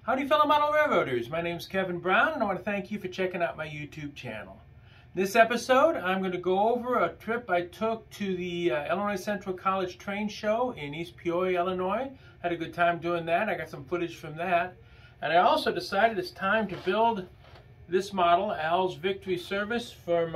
Howdy fellow model railroaders, my name is Kevin Brown and I want to thank you for checking out my YouTube channel. This episode I'm going to go over a trip I took to the Illinois Central College train show in East Peoria, Illinois. Had a good time doing that. I got some footage from that. And I also decided it's time to build this model, Al's Victory Service from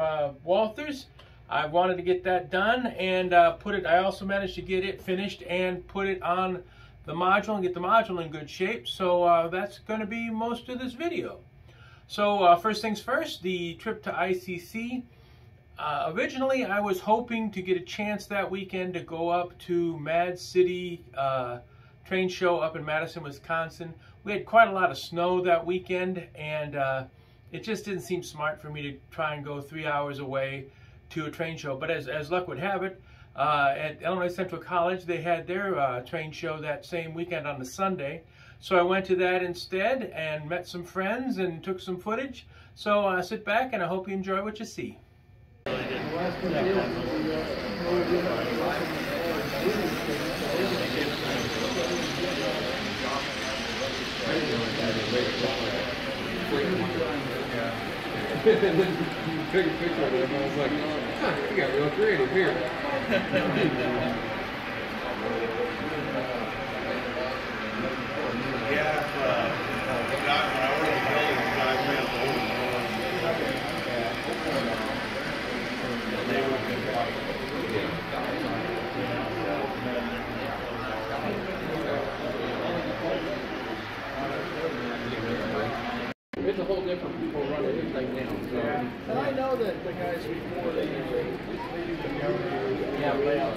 Walthers. I wanted to get that done and I also managed to get it finished and put it on the module and get the module in good shape. So that's going to be most of this video. So first things first, the trip to ICC. Originally I was hoping to get a chance that weekend to go up to Mad City train show up in Madison, Wisconsin. We had quite a lot of snow that weekend and it just didn't seem smart for me to try and go 3 hours away to a train show. But as luck would have it, at Illinois Central College, they had their train show that same weekend on the Sunday. So I went to that instead and met some friends and took some footage. So sit back and I hope you enjoy what you see. Took a picture of it and I was like, huh, you got real creative here. It's a whole different people running this thing now. So. And I know that the guys before they do the layout.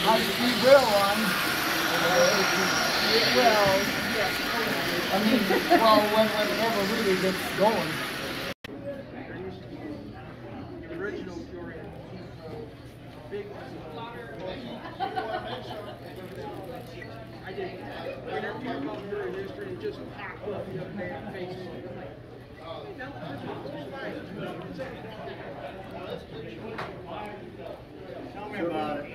High-speed rail run. Whenever really gets going. The original Peoria. Big I did. Whenever you come up here in history, it just popped up in your damn face. Tell me about it.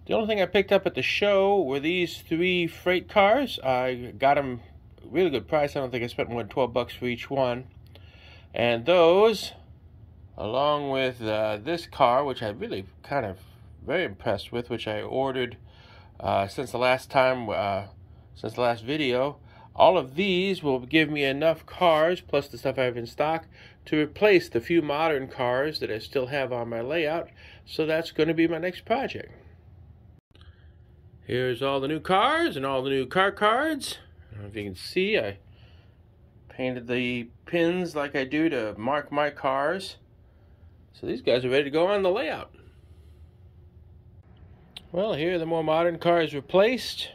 The only thing I picked up at the show were these 3 freight cars. I got them a really good price. I don't think I spent more than 12 bucks for each one. And those, along with this car, which I'm really kind of very impressed with, which I ordered since the last video. All of these will give me enough cars, plus the stuff I have in stock, to replace the few modern cars that I still have on my layout. So that's going to be my next project. Here's all the new cars and all the new car cards. I don't know if you can see, I painted the pins like I do to mark my cars. So these guys are ready to go on the layout. Well, here are the more modern cars replaced.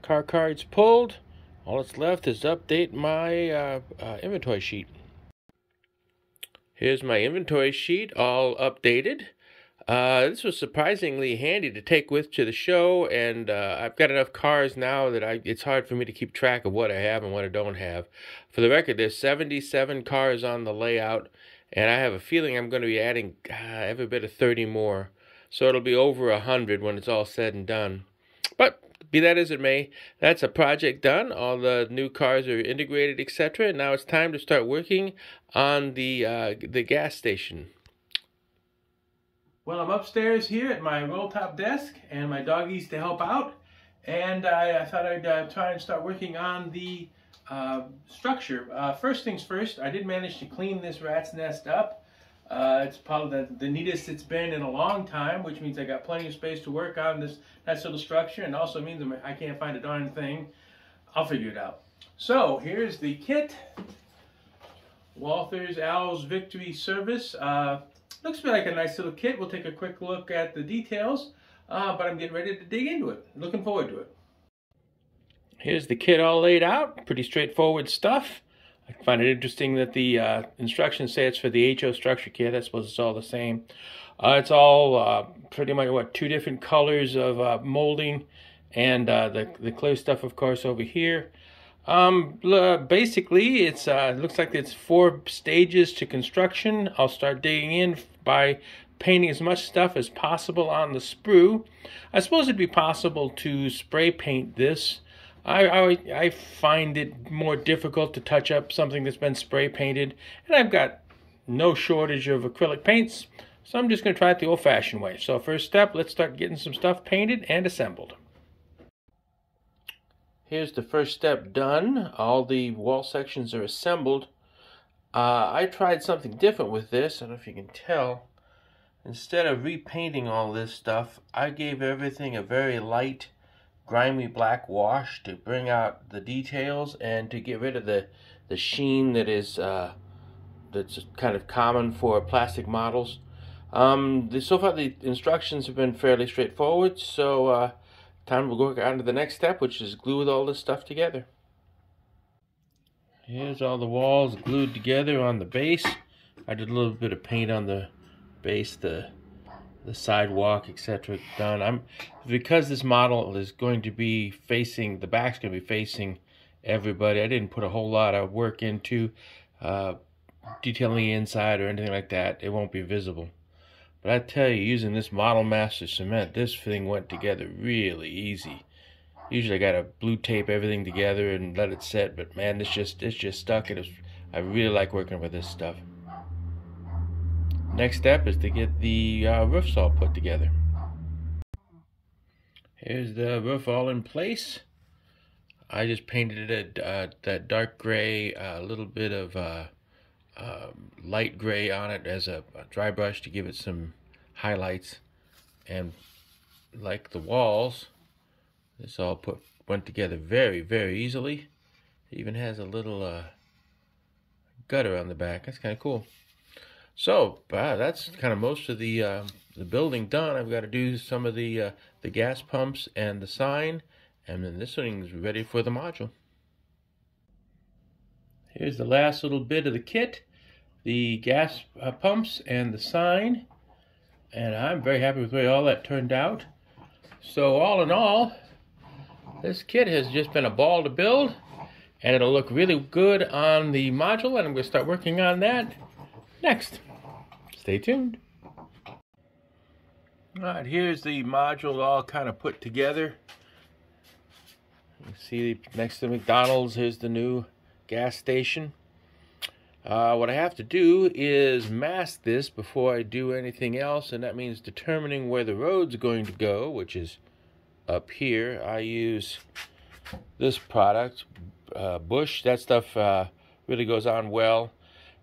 Car cards pulled. All that's left is to update my inventory sheet. Here's my inventory sheet, all updated. This was surprisingly handy to take with to the show, and I've got enough cars now that it's hard for me to keep track of what I have and what I don't have. For the record, there's 77 cars on the layout, and I have a feeling I'm going to be adding every bit of 30 more. So it'll be over 100 when it's all said and done. But be that as it may, that's a project done. All the new cars are integrated, etc. Now it's time to start working on the gas station. Well, I'm upstairs here at my roll-top desk, and my doggies to help out. And I thought I'd try and start working on the structure. First things first, I did manage to clean this rat's nest up. It's probably the neatest it's been in a long time, which means I got plenty of space to work on this nice little structure, and also means I can't find a darn thing. I'll figure it out. So here's the kit. Walther's Owl's Victory Service. Looks to be like a nice little kit. We'll take a quick look at the details, but I'm getting ready to dig into it. Looking forward to it. Here's the kit all laid out. Pretty straightforward stuff. I find it interesting that the instructions say it's for the HO structure kit. I suppose it's all the same. It's all pretty much, what, 2 different colors of molding, and the clear stuff, of course, over here. Basically, it looks like it's 4 stages to construction. I'll start digging in by painting as much stuff as possible on the sprue. I suppose it'd be possible to spray paint this. I find it more difficult to touch up something that's been spray painted, and I've got no shortage of acrylic paints, so I'm just going to try it the old-fashioned way. So first step, let's start getting some stuff painted and assembled. Here's the first step done. All the wall sections are assembled. I tried something different with this. I don't know if you can tell. Instead of repainting all this stuff, I gave everything a very light, grimy black wash to bring out the details and to get rid of the sheen that is that's kind of common for plastic models. So far the instructions have been fairly straightforward, so time to go on to the next step, which is glue all this stuff together. Here's all the walls glued together on the base. I did a little bit of paint on the base, the sidewalk, etc. done. Because this model is going to be facing, the back's going to be facing everybody, I didn't put a whole lot of work into detailing the inside or anything like that. It won't be visible. But I tell you, using this Model Master cement, this thing went together really easy. Usually I gotta blue tape everything together and let it set, but man, it's just stuck. I really like working with this stuff. Next step is to get the roofs all put together. Here's the roof all in place. I just painted it that dark gray, a little bit of light gray on it as a dry brush to give it some highlights. And like the walls, this all went together very, very easily. It even has a little gutter on the back. That's kind of cool. So that's kind of most of the building done. I've got to do some of the gas pumps and the sign, and then this thing's ready for the module. Here's the last little bit of the kit, the gas pumps and the sign, and I'm very happy with the way all that turned out. So all in all, this kit has just been a ball to build, and it'll look really good on the module, and I'm going to start working on that next. Stay tuned. Alright, here's the module all kind of put together. You see next to McDonald's, here's the new gas station. What I have to do is mask this before I do anything else, and that means determining where the road's going to go, which is up here. I use this product, Bush. That stuff really goes on well.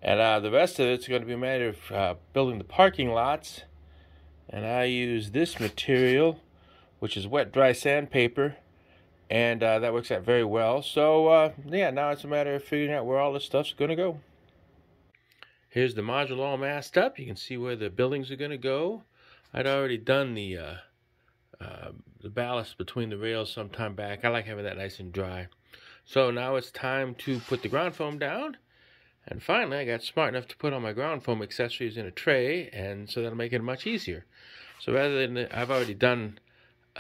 And the rest of it's going to be a matter of building the parking lots. And I use this material, which is wet dry sandpaper, and that works out very well. So yeah, now it's a matter of figuring out where all this stuff's going to go. Here's the module all masked up. You can see where the buildings are going to go. I'd already done the ballast between the rails some time back. I like having that nice and dry. So now it's time to put the ground foam down. And finally, I got smart enough to put all my ground foam accessories in a tray, and so that'll make it much easier. So rather than, I've already done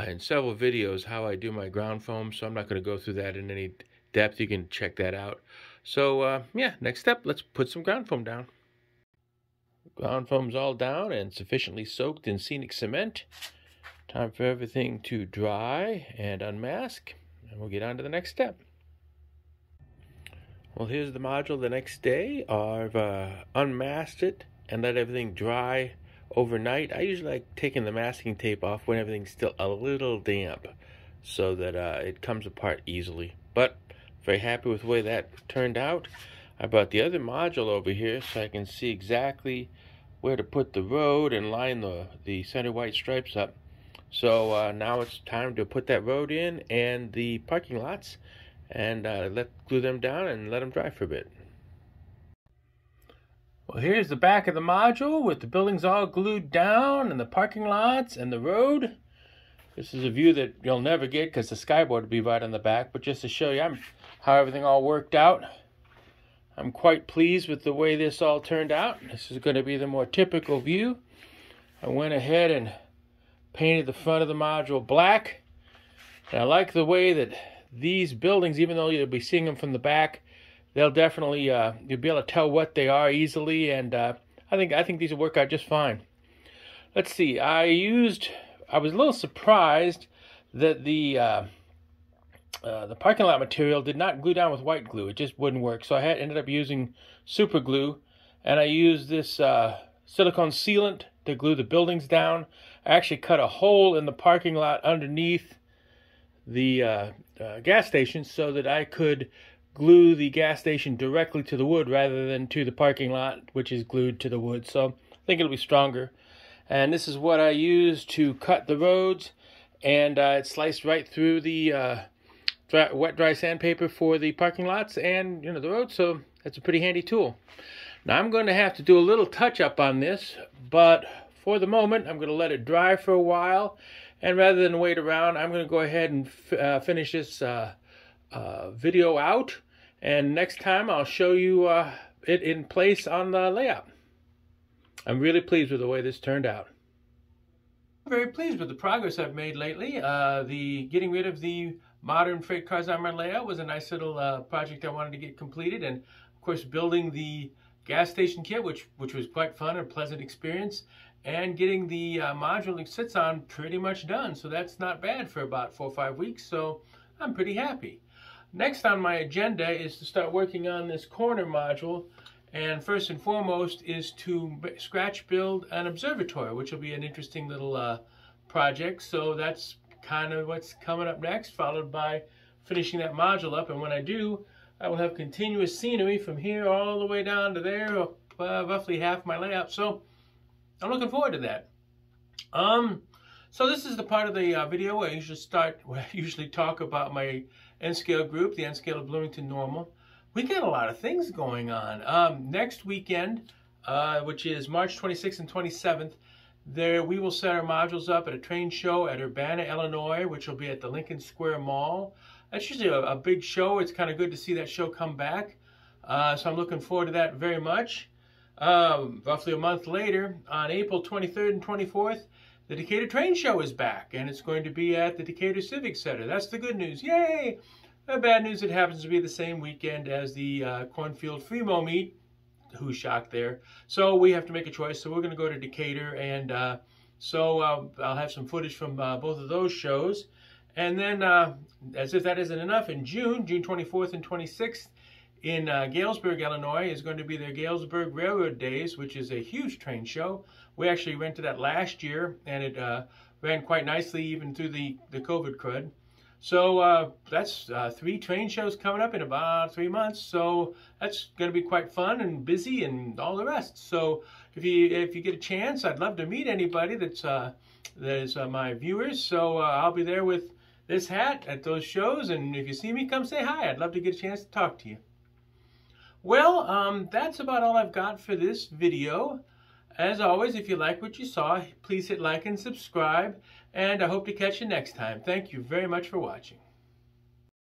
in several videos how I do my ground foam, so I'm not going to go through that in any depth. You can check that out. So yeah, next step, let's put some ground foam down. Ground foam's all down and sufficiently soaked in scenic cement. Time for everything to dry and unmask, and we'll get on to the next step. Well, here's the module the next day. I've unmasked it and let everything dry overnight. I usually like taking the masking tape off when everything's still a little damp so that it comes apart easily. But very happy with the way that turned out. I brought the other module over here so I can see exactly where to put the road and line the center white stripes up. So now it's time to put that road in and the parking lots and glue them down and let them dry for a bit. Well, here's the back of the module with the buildings all glued down and the parking lots and the road. This is a view that you'll never get because the skyboard will be right on the back, but just to show you how everything all worked out. I'm quite pleased with the way this all turned out. This is going to be the more typical view. I went ahead and painted the front of the module black. And I like the way that these buildings, even though you'll be seeing them from the back, they'll definitely, you'll be able to tell what they are easily, and I think these will work out just fine. Let's see, I was a little surprised that the parking lot material did not glue down with white glue. It just wouldn't work. So I ended up using super glue, and I used this silicone sealant to glue the buildings down. I actually cut a hole in the parking lot underneath the gas station so that I could glue the gas station directly to the wood rather than to the parking lot, which is glued to the wood. So I think it'll be stronger. And this is what I used to cut the roads, and it sliced right through the wet dry sandpaper for the parking lots and the road. So that's a pretty handy tool. Now I'm going to have to do a little touch up on this, but for the moment I'm going to let it dry for a while, and rather than wait around, I'm going to go ahead and finish this video out, and next time I'll show you it in place on the layout. I'm really pleased with the way this turned out. I'm very pleased with the progress I've made lately. The getting rid of the modern freight cars on my layout was a nice little project I wanted to get completed, and of course building the gas station kit, which was quite fun and a pleasant experience, and getting the module it sits on pretty much done. So that's not bad for about 4 or 5 weeks, so I'm pretty happy. Next on my agenda is to start working on this corner module, and first and foremost is to scratch build an observatory, which will be an interesting little project. So that's kind of what's coming up next, followed by finishing that module up. And when I do, I will have continuous scenery from here all the way down to there, roughly half my layout. So I'm looking forward to that. So this is the part of the video where I usually talk about my N-scale group, the N-scale of Bloomington Normal. We got a lot of things going on. Next weekend, which is March 26th and 27th, we will set our modules up at a train show at Urbana, Illinois, which will be at the Lincoln Square Mall. That's usually a big show. It's kind of good to see that show come back. So I'm looking forward to that very much. Roughly a month later, on April 23rd and 24th, the Decatur Train Show is back, and it's going to be at the Decatur Civic Center. That's the good news. Yay! The bad news, it happens to be the same weekend as the Cornfield Fremo meet. Who's shocked there? So we have to make a choice. So we're going to go to Decatur, and so I'll have some footage from both of those shows. And then, as if that isn't enough, in June 24th and 26th, in Galesburg, Illinois, is going to be their Galesburg Railroad Days, which is a huge train show. We actually rented that last year, and it ran quite nicely even through the COVID crud. So that's 3 train shows coming up in about 3 months. So that's going to be quite fun and busy and all the rest. So if you get a chance, I'd love to meet anybody that is my viewers. So I'll be there with this hat at those shows, and if you see me, come say hi. I'd love to get a chance to talk to you. Well, that's about all I've got for this video. As always, if you like what you saw, please hit like and subscribe, and I hope to catch you next time. Thank you very much for watching.